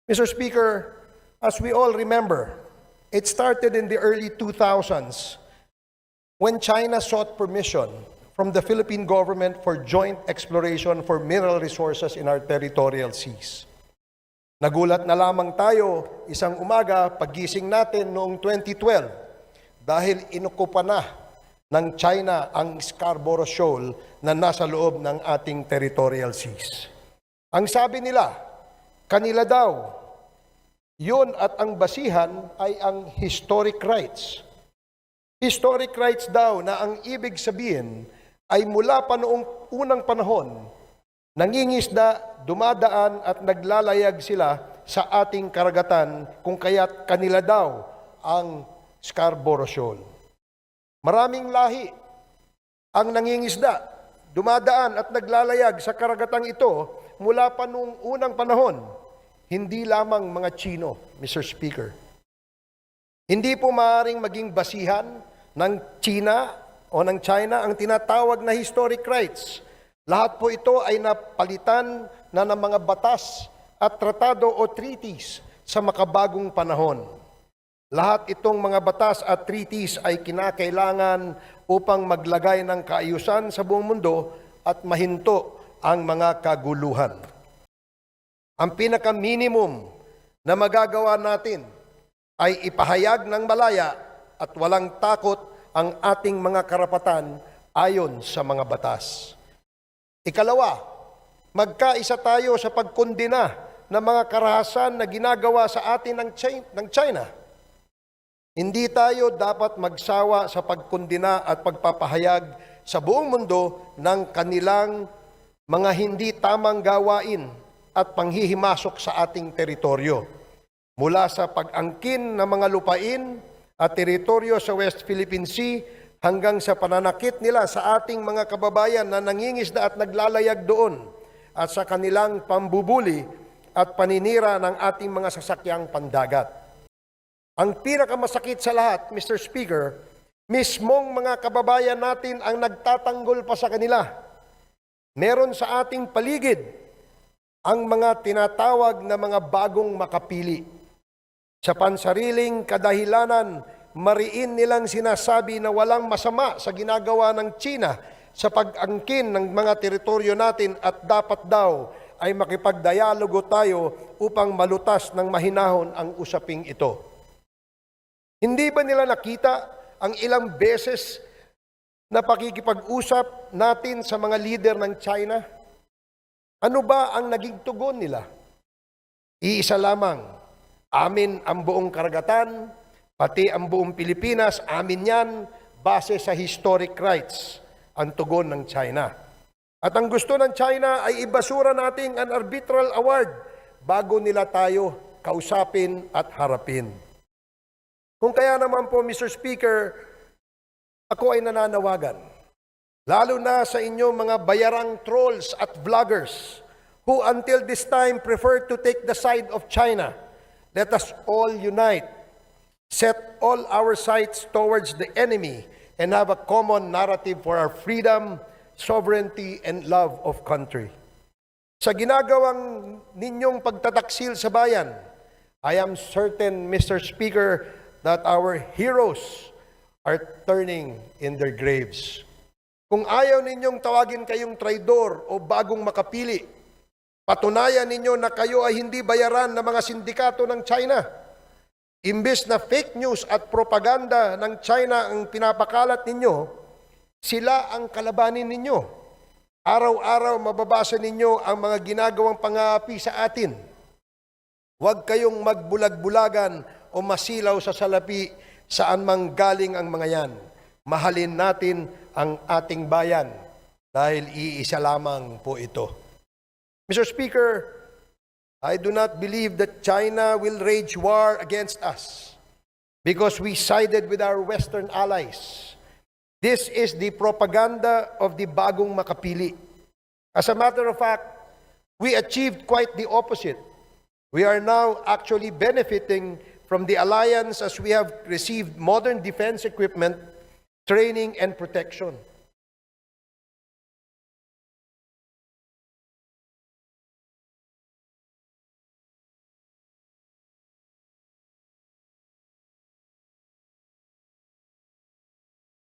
Mr. Speaker, as we all remember, it started in the early 2000s when China sought permission from the Philippine government for joint exploration for mineral resources in our territorial seas. Nagulat na lamang tayo isang umaga paggising natin noong 2012 dahil inukupa na ng China ang Scarborough Shoal na nasa loob ng ating territorial seas. Ang sabi nila, kanila daw, yun at ang basihan ay ang historic rights. Historic rights daw na ang ibig sabihin ay mula pa noong unang panahon, nangingisda, dumadaan at naglalayag sila sa ating karagatan kung kaya't kanila daw ang Scarborough Shoal. Maraming lahi ang nangingisda, dumadaan at naglalayag sa karagatang ito mula pa noong unang panahon. Hindi lamang mga Chino, Mr. Speaker. Hindi po maaaring maging basihan ng China o ng China ang tinatawag na historic rights. Lahat po ito ay napalitan na ng mga batas at tratado o treaties sa makabagong panahon. Lahat itong mga batas at treaties ay kinakailangan upang maglagay ng kaayusan sa buong mundo at mahinto ang mga kaguluhan. Ang pinaka-minimum na magagawa natin ay ipahayag ng malaya at walang takot ang ating mga karapatan ayon sa mga batas. Ikalawa, magkaisa tayo sa pagkondena ng mga karahasan na ginagawa sa atin ng China. Hindi tayo dapat magsawa sa pagkondena at pagpapahayag sa buong mundo ng kanilang mga hindi tamang gawain at panghihimasok sa ating teritoryo. Mula sa pag-angkin ng mga lupain at teritoryo sa West Philippine Sea hanggang sa pananakit nila sa ating mga kababayan na nangingisda at naglalayag doon at sa kanilang pambubuli at paninira ng ating mga sasakyang pandagat. Ang pinakamasakit sa lahat, Mr. Speaker, mismong mga kababayan natin ang nagtatanggol pa sa kanila. Meron sa ating paligid ang mga tinatawag na mga bagong makapili. Sa pansariling kadahilanan, mariin nilang sinasabi na walang masama sa ginagawa ng China sa pag-angkin ng mga teritoryo natin at dapat daw ay makipagdialogo tayo upang malutas ng mahinahon ang usaping ito. Hindi ba nila nakita ang ilang beses na pakikipag-usap natin sa mga leader ng China? Ano ba ang naging tugon nila? Iisa lamang, amin ang buong karagatan, pati ang buong Pilipinas, amin yan, base sa historic rights, ang tugon ng China. At ang gusto ng China ay ibasura nating an arbitral award bago nila tayo kausapin at harapin. Kung kaya naman po, Mr. Speaker, ako ay nananawagan, lalo na sa inyong mga bayarang trolls at vloggers who until this time prefer to take the side of China. Let us all unite, set all our sights towards the enemy, and have a common narrative for our freedom, sovereignty, and love of country. Sa ginagawang ninyong pagtataksil sa bayan, I am certain, Mr. Speaker, that our heroes are turning in their graves. Kung ayaw ninyong tawagin kayong traidor o bagong makapili, patunayan ninyo na kayo ay hindi bayaran ng mga sindikato ng China. Imbes na fake news at propaganda ng China ang pinapakalat ninyo, sila ang kalabanin ninyo. Araw-araw mababasa ninyo ang mga ginagawang pang-aapi sa atin. Huwag kayong magbulag-bulagan o masilaw sa salapi saan mang galing ang mga yan. Mahalin natin ang ating bayan dahil iisa lamang po ito. Mr. Speaker, I do not believe that China will wage war against us because we sided with our Western allies. This is the propaganda of the bagong makapili. As a matter of fact, we achieved quite the opposite. We are now actually benefiting from the alliance as we have received modern defense equipment, training, and protection.